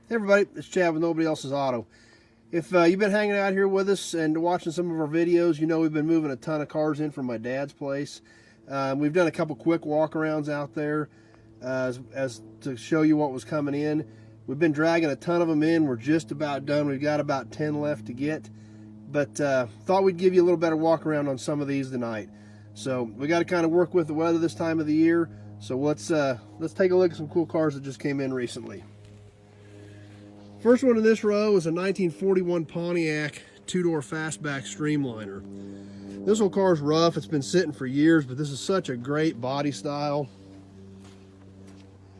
Hey everybody, it's Chad with Nobody Else's Auto. If you've been hanging out here with us and watching some of our videos, you know we've been moving a ton of cars in from my dad's place. We've done a couple quick walk-arounds out there as to show you what was coming in. We've been dragging a ton of them in. We're just about done. We've got about 10 left to get. But thought we'd give you a little better walk-around on some of these tonight. So we got to kind of work with the weather this time of the year. So let's take a look at some cool cars that just came in recently. First one in this row is a 1941 Pontiac two-door fastback streamliner. This old car's rough. It's been sitting for years, but this is such a great body style.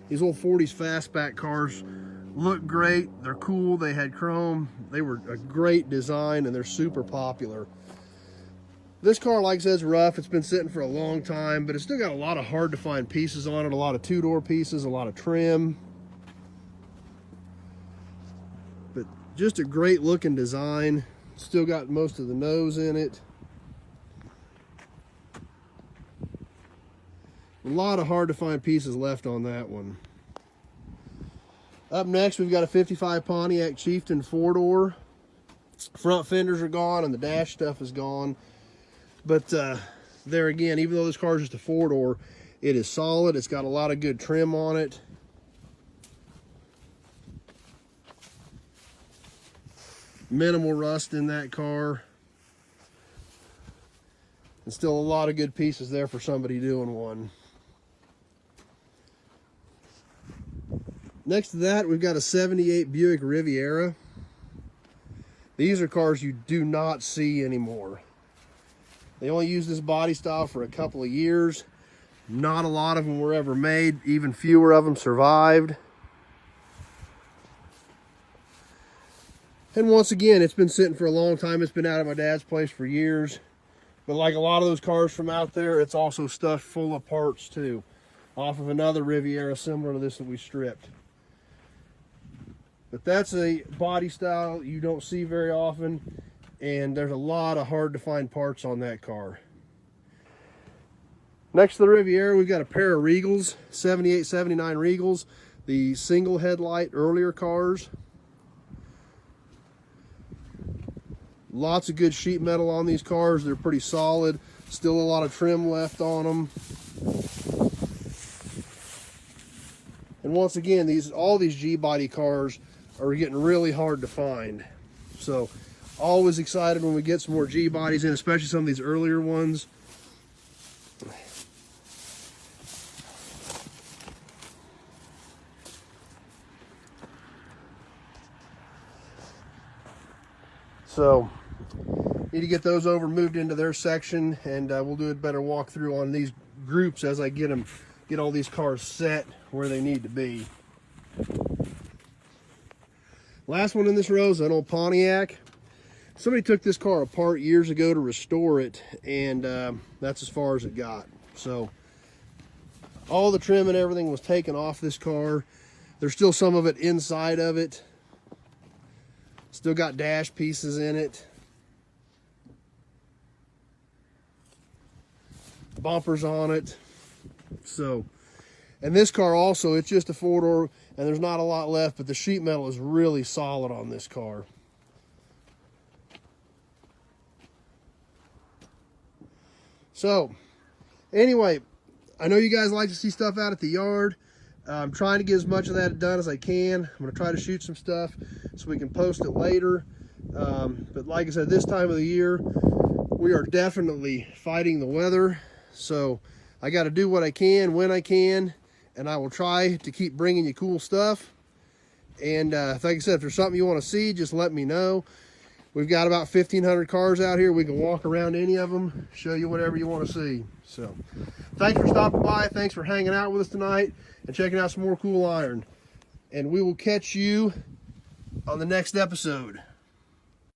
These old 40s fastback cars look great. They're cool. They had chrome. They were a great design, and they're super popular. This car, like I said, is rough. It's been sitting for a long time, but it's still got a lot of hard-to-find pieces on it, a lot of two-door pieces, a lot of trim. But just a great looking design. Still got most of the nose in it. A lot of hard to find pieces left on that one. Up next, we've got a 55 Pontiac Chieftain 4-door. Front fenders are gone and the dash stuff is gone. But there again, even though this car is just a 4-door, it is solid. It's got a lot of good trim on it. Minimal rust in that car. And still a lot of good pieces there for somebody doing one. Next to that, we've got a 78 Buick Riviera. These are cars you do not see anymore. They only used this body style for a couple of years. Not a lot of them were ever made. Even fewer of them survived. And once again, it's been sitting for a long time. It's been out at my dad's place for years. But like a lot of those cars from out there, it's also stuffed full of parts too. Off of another Riviera similar to this that we stripped. But that's a body style you don't see very often. And there's a lot of hard to find parts on that car. Next to the Riviera, we've got a pair of Regals, 78, 79 Regals. The single headlight earlier cars. Lots of good sheet metal on these cars. They're pretty solid. Still a lot of trim left on them. And once again, all these G-body cars are getting really hard to find. So always excited when we get some more G-bodies in, especially some of these earlier ones. So need to get those over, moved into their section, and we'll do a better walkthrough on these groups as I get all these cars set where they need to be. Last one in this row is an old Pontiac. Somebody took this car apart years ago to restore it, and that's as far as it got. So all the trim and everything was taken off this car. There's still some of it inside of it. Still got dash pieces in it. Bumpers on it. So, and this car also, it's just a 4-door and there's not a lot left, but the sheet metal is really solid on this car. So, anyway, I know you guys like to see stuff out at the yard. I'm trying to get as much of that done as I can. I'm going to try to shoot some stuff so we can post it later. But like I said, this time of the year, we are definitely fighting the weather. So I got to do what I can when I can, and I will try to keep bringing you cool stuff. And like I said, if there's something you want to see, just let me know. We've got about 1,500 cars out here. We can walk around any of them, show you whatever you want to see. So thanks for stopping by. Thanks for hanging out with us tonight and checking out some more cool iron. And we will catch you on the next episode.